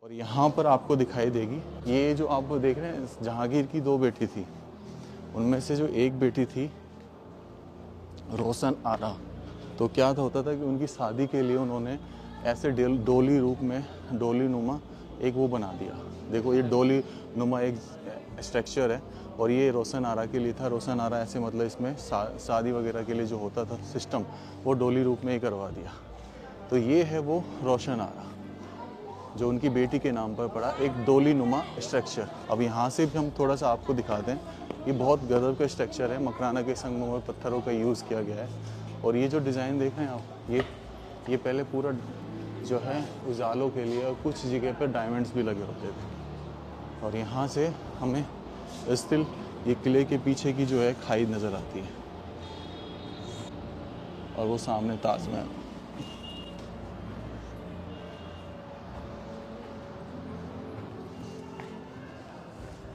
और यहाँ पर आपको दिखाई देगी, ये जो आप देख रहे हैं जहांगीर की 2 बेटी थी, उनमें से जो एक बेटी थी रोशन आरा, तो क्या होता था कि उनकी शादी के लिए उन्होंने ऐसे डोली रूप में डोली नुमा एक वो बना दिया। देखो ये डोली नुमा एक स्ट्रक्चर है और ये रोशन आरा के लिए था। रोशन आरा ऐसे मतलब इसमें शादी वगैरह के लिए जो होता था सिस्टम, वो डोली रूप में ही करवा दिया। तो ये है वो रोशन आरा जो उनकी बेटी के नाम पर पड़ा, एक डोली नुमा स्ट्रक्चर। अब यहाँ से भी हम थोड़ा सा आपको दिखाते हैं, ये बहुत गजब का स्ट्रक्चर है। मकराना के संगमरमर पत्थरों का यूज़ किया गया है। और ये जो डिज़ाइन देख रहे हैं आप, ये पहले पूरा जो है उजालों के लिए और कुछ जगह पर डायमंड्स भी लगे होते थे। और यहाँ से हमें स्टिल ये किले के पीछे की जो है खाई नज़र आती है और वो सामने ताजमहल।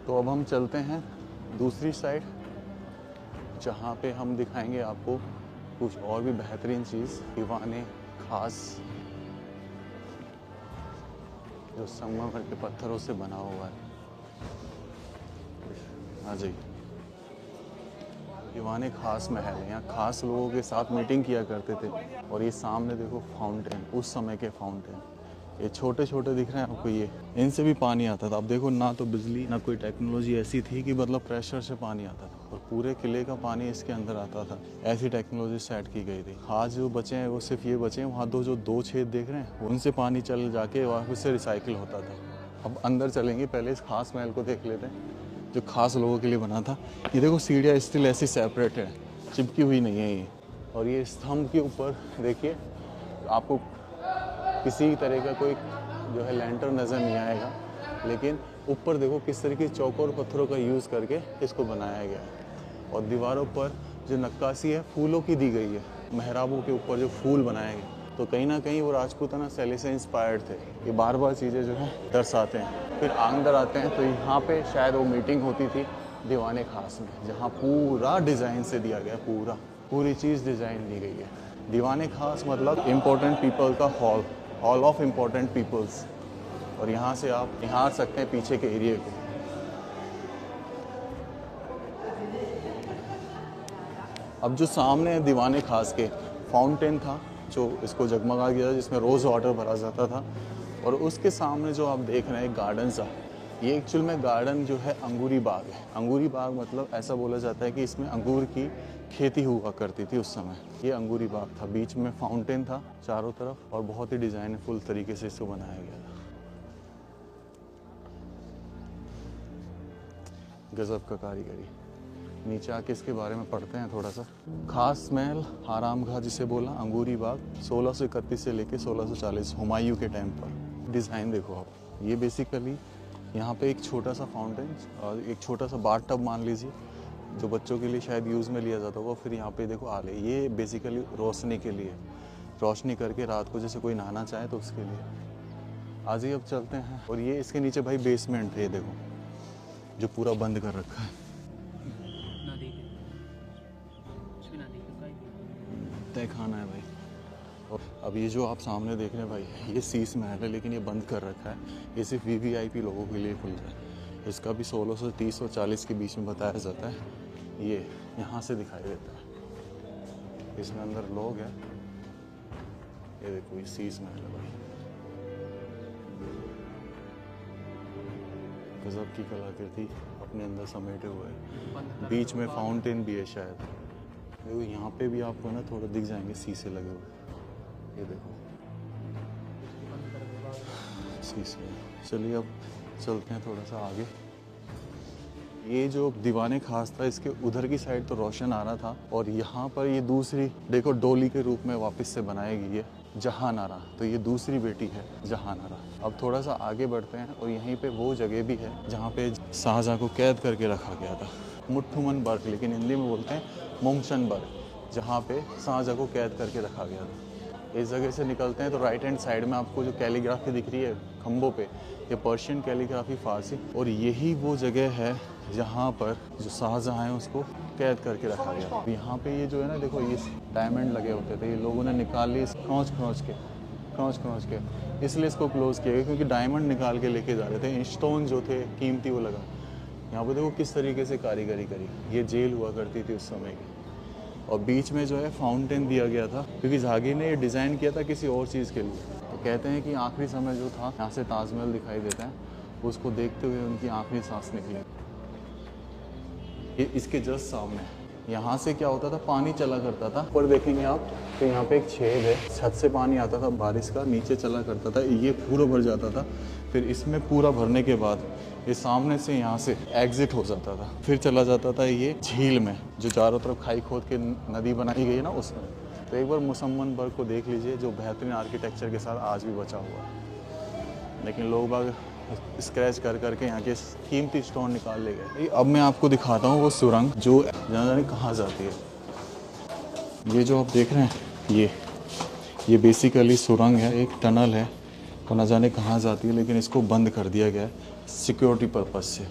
तो अब हम चलते हैं दूसरी साइड, जहाँ पे हम दिखाएंगे आपको कुछ और भी बेहतरीन चीज़, दीवाने खास जो संगमरमर के पत्थरों से बना हुआ है। हाँ जी, दीवाने खास महल है। यहाँ खास लोगों के साथ मीटिंग किया करते थे। और ये सामने देखो फाउंटेन, उस समय के फाउंटेन, ये छोटे छोटे दिख रहे हैं आपको, ये इनसे भी पानी आता था। अब देखो ना तो बिजली ना कोई टेक्नोलॉजी ऐसी थी कि मतलब प्रेशर से पानी आता था, और पूरे किले का पानी इसके अंदर आता था। ऐसी टेक्नोलॉजी सेट की गई थी। आज जो बचे हैं वो सिर्फ ये बचे हैं, वहाँ जो 2 छेद देख रहे हैं उनसे पानी चल जाके वहाँ से रिसाइकिल होता था। अब अंदर चलेंगे, पहले इस खास महल को देख लेते हैं जो खास लोगों के लिए बना था। ये देखो सीढ़ियाँ स्टिल ऐसी सेपरेट है, चिपकी हुई नहीं है ये। और ये स्तंभ के ऊपर देखिए, आपको किसी तरह का कोई जो है लैंटर नज़र नहीं आएगा, लेकिन ऊपर देखो किस तरीके चौकोर पत्थरों का यूज़ करके इसको बनाया गया है। और दीवारों पर जो नक्काशी है फूलों की दी गई है, मेहराबों के ऊपर जो फूल बनाए गए, तो कहीं ना कहीं वो राजपूताना शैली से इंस्पायर्ड थे। ये बार बार चीज़ें जो है दर्शाते हैं। फिर अंदर आते हैं तो यहाँ पे शायद वो मीटिंग होती थी दीवाने खास में, जहाँ पूरा डिज़ाइन से दिया गया, पूरी चीज़ डिज़ाइन दी गई है। दीवाने खास मतलब इम्पोर्टेंट पीपल का हॉल ऑफ इम्पोर्टेंट पीपल्स। और यहाँ से आप निहार सकते हैं पीछे के एरिया को। अब जो सामने है दीवाने खास के फाउंटेन था जो इसको जगमगा गया, जिसमें रोज़ वाटर भरा जाता था। और उसके सामने जो आप देख रहे हैं एक गार्डन सा, ये एक्चुअल में गार्डन जो है अंगूरी बाग है। अंगूरी बाग मतलब ऐसा बोला जाता है कि इसमें अंगूर की खेती हुआ करती थी उस समय। ये अंगूरी बाग था, बीच में फाउंटेन था चारों तरफ, और बहुत ही डिज़ाइनफुल तरीके से इसको बनाया गया था। गजब का कारीगरी। नीचे आके इसके बारे में पढ़ते हैं थोड़ा सा। खास महल आरामगाह जिसे बोला अंगूरी बाग, 1631 से लेके 1640 हुमायूं के टाइम पर। डिज़ाइन देखो आप, ये बेसिकली यहाँ पे एक छोटा सा फाउंटेन और एक छोटा सा बाथ टब मान लीजिए, जो बच्चों के लिए शायद यूज़ में लिया जाता होगा। फिर यहाँ पे देखो आले, ये बेसिकली रोशनी के लिए, रोशनी करके रात को जैसे कोई नहाना चाहे तो उसके लिए। आज ही अब चलते हैं। और ये इसके नीचे भाई बेसमेंट है, देखो जो पूरा बंद कर रखा है। तय खाना है भाई। और अब ये जो आप सामने देख रहे हैं भाई, ये शीश महल है, लेकिन ये बंद कर रखा है। ये सिर्फ वीवीआईपी लोगों के लिए खुल रहा है। इसका भी 1630 और 40 के बीच में बताया जाता है। ये यहाँ से दिखाई देता है, इसमें अंदर लोग हैं। ये देखो ये शीश महल है भाई, गजब की कलाकृति अपने अंदर समेटे हुए है। बीच में फाउंटेन भी है शायद। देखो यहाँ पे भी आपको ना थोड़ा दिख जाएंगे शीशे लगे हुए, ये देखो शीशे। चलिए अब चलते हैं थोड़ा सा आगे। ये जो दीवाने खास था, इसके उधर की साइड तो रोशन आरा था, और यहाँ पर ये दूसरी देखो डोली के रूप में वापस से बनाई गई है जहान आरा। तो ये दूसरी बेटी है जहान आरा। अब थोड़ा सा आगे बढ़ते हैं, और यहीं पे वो जगह भी है जहाँ पे शाहजहाँ को कैद करके रखा गया था, मुट्ठुमन बर्ग, लेकिन हिंदी में बोलते हैं मोंगशन बर्ग, जहाँ पे शाहजहाँ को कैद करके रखा गया था। इस जगह से निकलते हैं तो राइट हैंड साइड में आपको जो कैलीग्राफी दिख रही है खम्भों पे, ये पर्शियन कैलीग्राफी फारसी। और यही वो जगह है जहाँ पर जो शाहजहाँ है उसको कैद करके रखा गया। यहाँ पे ये जो है ना देखो, ये डायमंड लगे होते थे, ये लोगों ने निकाल लिए खरोंच के, क्रॉच के, इसलिए इसको क्लोज़ किया गया क्योंकि डायमंड निकाल के लेके जा रहे थे, स्टोन जो थे कीमती वो लगा। यहाँ पे देखो किस तरीके से कारीगरी करी, ये जेल हुआ करती थी उस समय की। और बीच में जो है फाउंटेन दिया गया था क्योंकि जहांगीर ने ये डिज़ाइन किया था किसी और चीज़ के लिए। तो कहते हैं कि आखिरी समय जो था, यहाँ से ताजमहल दिखाई देता है, उसको देखते हुए उनकी आखिरी सांस निकली। ये इसके जस्ट सामने, यहाँ से क्या होता था, पानी चला करता था। ऊपर देखेंगे आप तो यहाँ पे एक छेद है, छत से पानी आता था बारिश का, नीचे चला करता था, ये पूरा भर जाता था। फिर इसमें पूरा भरने के बाद ये सामने से यहाँ से एग्जिट हो जाता था, फिर चला जाता था ये झील में, जो चारों तरफ खाई खोद के नदी बनाई गई है ना उसमें। तो एक बार मुसम्मन बर्ग को देख लीजिए, जो बेहतरीन आर्किटेक्चर के साथ आज भी बचा हुआ है। लेकिन लोग बाग स्क्रैच कर करके यहाँ के कीमती स्टोन निकाल ले गए। अब मैं आपको दिखाता हूँ वो सुरंग जो जाना जाने कहाँ जाती है। ये जो आप देख रहे हैं, ये बेसिकली सुरंग है, एक टनल है, तो न जाने कहाँ जाती है, लेकिन इसको बंद कर दिया गया है सिक्योरिटी पर्पस से।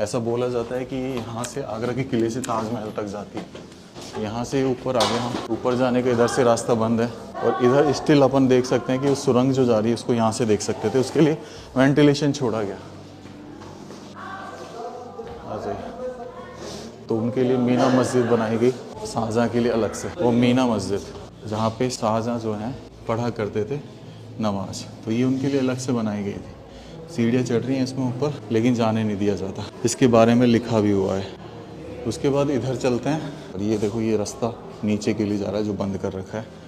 ऐसा बोला जाता है कि यहाँ से आगरा के किले से ताजमहल तक जाती है। यहाँ से ऊपर आ गए हम, ऊपर जाने का इधर से रास्ता बंद है, और इधर स्टिल अपन देख सकते हैं कि उस सुरंग जो जा रही है उसको यहाँ से देख सकते थे, उसके लिए वेंटिलेशन छोड़ा गया। आ जाइए। तो उनके लिए मीना मस्जिद बनाई गई, शाहजहाँ के लिए अलग से, वो मीना मस्जिद जहाँ पे शाहजहाँ जो हैं पढ़ा करते थे नमाज, तो ये उनके लिए अलग से बनाई गई थी। सीढ़ियाँ चढ़ रही हैं इसमें ऊपर, लेकिन जाने नहीं दिया जाता, इसके बारे में लिखा भी हुआ है। उसके बाद इधर चलते हैं, और ये देखो ये रास्ता नीचे के लिए जा रहा है जो बंद कर रखा है।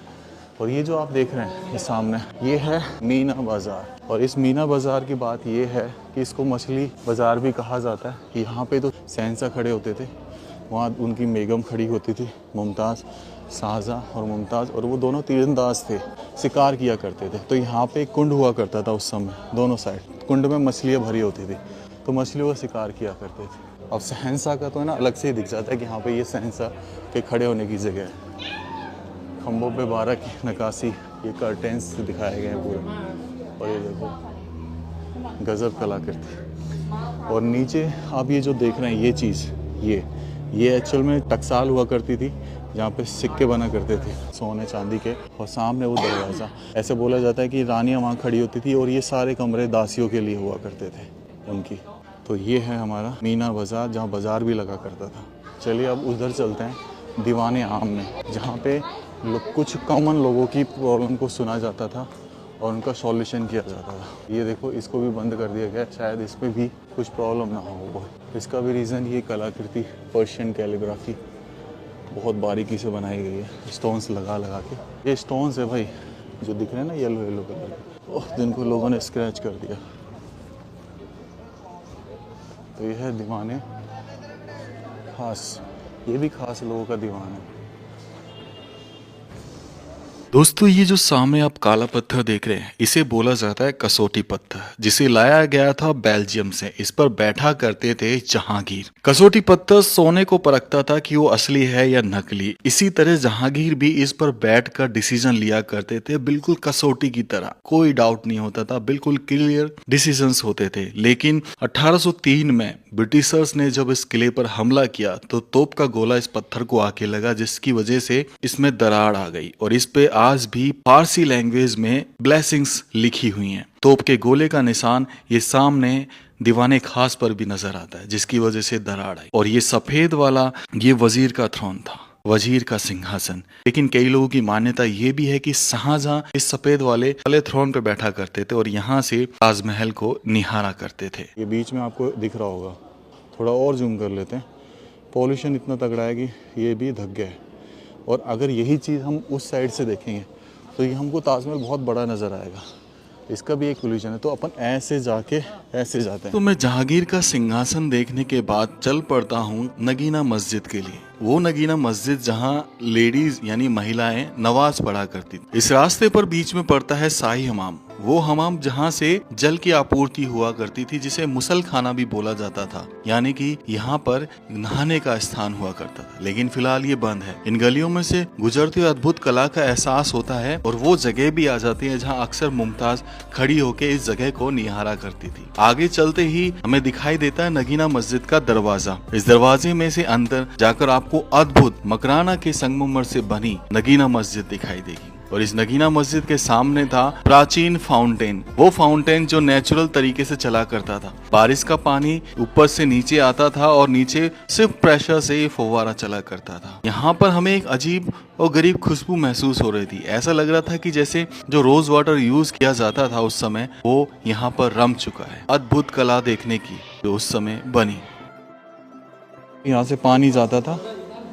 और ये जो आप देख रहे हैं ये सामने, ये है मीना बाज़ार। और इस मीना बाज़ार की बात ये है कि इसको मछली बाज़ार भी कहा जाता है। यहाँ पे तो शहंशाह खड़े होते थे, वहाँ उनकी बेगम खड़ी होती थी, मुमताज़, शाहजहाँ और मुमताज़, और वो दोनों तीरंदाज थे, शिकार किया करते थे। तो यहाँ पे एक कुंड हुआ करता था उस समय, दोनों साइड कुंड में मछलियाँ भरी होती थी, तो मछलियों का शिकार किया करते थे। अब शहंशाह का तो है ना अलग से ही दिख जाता है कि यहाँ पे ये शहंशाह के खड़े होने की जगह है। खम्भों पे 12 की नक्काशी, ये कर्टेंस दिखाए गए हैं पूरे, और ये देखो गजब कलाकृति। और नीचे आप ये जो देख रहे हैं ये चीज़, ये एक्चुअल में टकसाल हुआ करती थी, जहाँ पे सिक्के बना करते थे सोने चांदी के। और सामने वो दरवाज़ा, ऐसे बोला जाता है कि रानियाँ वहाँ खड़ी होती थी, और ये सारे कमरे दासियों के लिए हुआ करते थे उनकी। तो ये है हमारा मीना बाज़ार, जहाँ बाज़ार भी लगा करता था। चलिए अब उधर चलते हैं दीवाने आम में, जहाँ पे कुछ कॉमन लोगों की प्रॉब्लम को सुना जाता था और उनका सॉल्यूशन किया जाता था। ये देखो इसको भी बंद कर दिया गया, शायद इस पर भी कुछ प्रॉब्लम ना हो वो। इसका भी रीज़न ये कलाकृति, पर्शियन कैलीग्राफी बहुत बारीकी से बनाई गई है, स्टोन्स लगा के। ये स्टोन्स है भाई जो दिख रहे हैं ना येलो कलर के, ओह जिनको लोगों ने स्क्रैच कर दिया। तो ये है दीवाने खास, ये भी खास लोगों का दीवान है। दोस्तों ये जो सामने आप काला पत्थर देख रहे हैं, इसे बोला जाता है कसौटी पत्थर, जिसे लाया गया था बेल्जियम से। इस पर बैठा करते थे जहांगीर। कसौटी पत्थर सोने को परखता था कि वो असली है या नकली। इसी तरह जहांगीर भी इस पर बैठकर डिसीजन लिया करते थे, बिल्कुल कसौटी की तरह, कोई डाउट नहीं होता था, बिल्कुल क्लियर डिसीजंस होते थे। लेकिन 1803 में ब्रिटिशर्स ने जब इस किले पर हमला किया तो तोप का गोला इस पत्थर को आके लगा, जिसकी वजह से इसमें दरार आ गई, और इस पे आज भी फारसी लैंग्वेज में ब्लेसिंग्स लिखी हुई हैं। तोप के गोले का निशान ये सामने दीवाने खास पर भी नजर आता है, जिसकी वजह से दरार आई। और ये सफेद वाला ये वजीर का थ्रोन था, वजीर का सिंहासन। लेकिन कई लोगों की मान्यता ये भी है कि शाहजहां इस सफेद वाले थ्रोन पे बैठा करते थे और यहाँ से ताजमहल को निहारा करते थे। ये बीच में आपको दिख रहा होगा, थोड़ा और जूम कर लेते हैं। पॉल्यूशन इतना तगड़ा है कि ये भी ढक गया है। और अगर यही चीज़ हम उस साइड से देखेंगे तो ये हमको ताजमहल बहुत बड़ा नज़र आएगा। इसका भी एक सोल्यूशन है, तो अपन ऐसे जाके ऐसे जाते हैं। तो मैं जहांगीर का सिंहासन देखने के बाद चल पड़ता हूँ नगीना मस्जिद के लिए। वो नगीना मस्जिद जहाँ लेडीज यानी महिलाएं नमाज पढ़ा करती थी। इस रास्ते पर बीच में पड़ता है शाही हमाम, वो हमाम जहाँ से जल की आपूर्ति हुआ करती थी, जिसे मुसल खाना भी बोला जाता था, यानी कि यहाँ पर नहाने का स्थान हुआ करता था। लेकिन फिलहाल ये बंद है। इन गलियों में से गुजरते हुए अद्भुत कला का एहसास होता है, और वो जगह भी आ जाती है जहाँ अक्सर मुमताज खड़ी होकर इस जगह को निहारा करती थी। आगे चलते ही हमें दिखाई देता है नगीना मस्जिद का दरवाजा। इस दरवाजे में से अंदर जाकर आपको अद्भुत मकराना के संगमरमर से बनी नगीना मस्जिद दिखाई देगी। और इस नगीना मस्जिद के सामने था प्राचीन फाउंटेन, वो फाउंटेन जो नेचुरल तरीके से चला करता था। बारिश का पानी ऊपर से नीचे आता था और नीचे सिर्फ प्रेशर से ये फव्वारा चला करता था। यहाँ पर हमें एक अजीब और गरीब खुशबू महसूस हो रही थी। ऐसा लग रहा था कि जैसे जो रोज वाटर यूज किया जाता था उस समय, वो यहाँ पर रम चुका है। अद्भुत कला देखने की जो उस समय बनी। यहाँ से पानी जाता था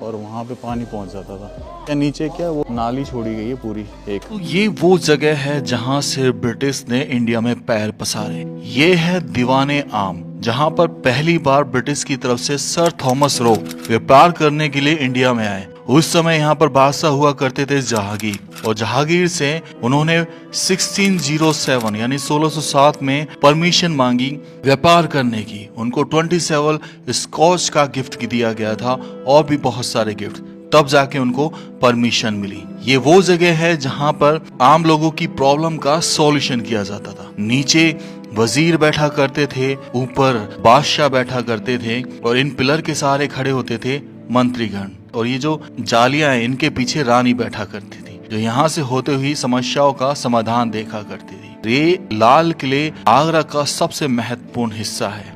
और वहाँ पे पानी पहुँच जाता था। या नीचे क्या वो नाली छोड़ी गई है पूरी एक। तो ये वो जगह है जहाँ से ब्रिटिश ने इंडिया में पैर पसारे। ये है दीवाने आम, जहाँ पर पहली बार ब्रिटिश की तरफ से सर थॉमस रो व्यापार करने के लिए इंडिया में आए। उस समय यहाँ पर बादशाह हुआ करते थे जहांगीर, और जहांगीर से उन्होंने 1607 यानी 1607 में परमिशन मांगी व्यापार करने की। उनको 27 स्कॉच का गिफ्ट दिया गया था और भी बहुत सारे गिफ्ट, तब जाके उनको परमिशन मिली। ये वो जगह है जहाँ पर आम लोगों की प्रॉब्लम का सॉल्यूशन किया जाता था। नीचे वजीर बैठा करते थे, ऊपर बादशाह बैठा करते थे, और इन पिलर के सहारे खड़े होते थे मंत्रीगण, और ये जो जालियां हैं इनके पीछे रानी बैठा करती थी, जो यहाँ से होते हुई समस्याओं का समाधान देखा करती थी। ये लाल किले आगरा का सबसे महत्वपूर्ण हिस्सा है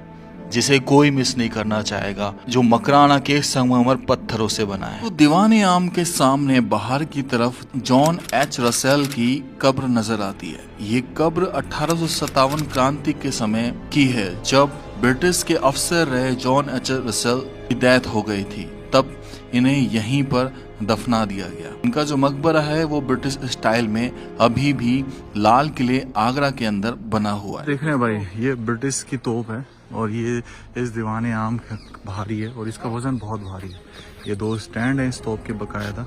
जिसे कोई मिस नहीं करना चाहेगा, जो मकराना के संगमरमर पत्थरों से बना है। तो दीवाने आम के सामने बाहर की तरफ जॉन एच रसेल की कब्र नजर आती है। ये कब्र 1857 क्रांति के समय की है, जब ब्रिटिश के अफसर रहे जॉन एच रसेल की डेथ हो गई थी। तब इन्हें यहीं पर दफना दिया गया। इनका जो मकबरा है वो ब्रिटिश स्टाइल में अभी भी लाल किले आगरा के अंदर बना हुआ है। देख रहे हैं भाई, ये ब्रिटिश की तोप है और ये इस दीवाने आम भारी है और इसका वजन बहुत भारी है। ये 2 स्टैंड हैं इस तोप के बकायदा,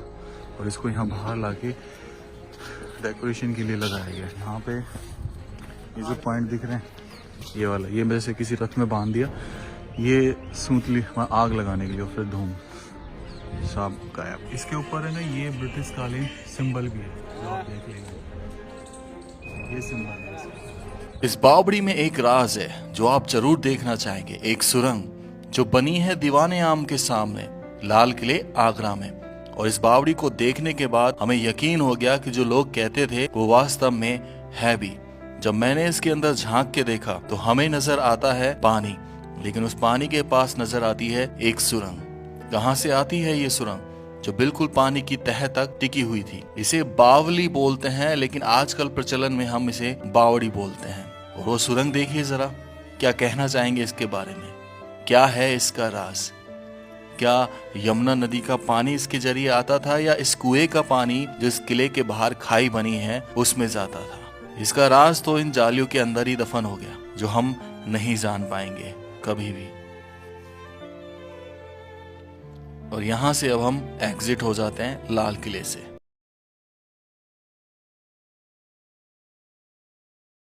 और इसको यहाँ बाहर लाके डेकोरेशन के लिए लगाया गया। यहाँ पे ये जो पॉइंट दिख रहे हैं, ये वाला, ये मेरे से किसी रथ में बांध दिया, ये सूतली आग लगाने के लिए, और फिर धूम सब गायब। इसके ऊपर है ना ये ब्रिटिश कालीन सिंबल भी है, जो आप देख लेंगे, ये सिंबल है इसका। इस बावड़ी में एक राज है जो आप जरूर देखना चाहेंगे। एक सुरंग जो बनी है दीवाने आम के सामने लाल किले आगरा में, और इस बावड़ी को देखने के बाद हमें यकीन हो गया कि जो लोग कहते थे वो वास्तव में है भी। जब मैंने इसके अंदर झांक के देखा तो हमें नजर आता है पानी, लेकिन उस पानी के पास नजर आती है एक सुरंग। कहाँ से आती है ये सुरंग, जो बिल्कुल पानी की तह तक टिकी हुई थी। इसे बावली बोलते हैं, लेकिन आजकल प्रचलन में हम इसे बावड़ी बोलते हैं। और वो सुरंग देखिए जरा, क्या कहना चाहेंगे इसके बारे में, क्या है इसका राज? क्या यमुना नदी का पानी इसके जरिए आता था, या इस कुएं का पानी जो इस किले के बाहर खाई बनी है उसमें जाता था? इसका राज तो इन जालियों के अंदर ही दफन हो गया, जो हम नहीं जान पाएंगे कभी भी। और यहाँ से अब हम एग्जिट हो जाते हैं लाल किले से।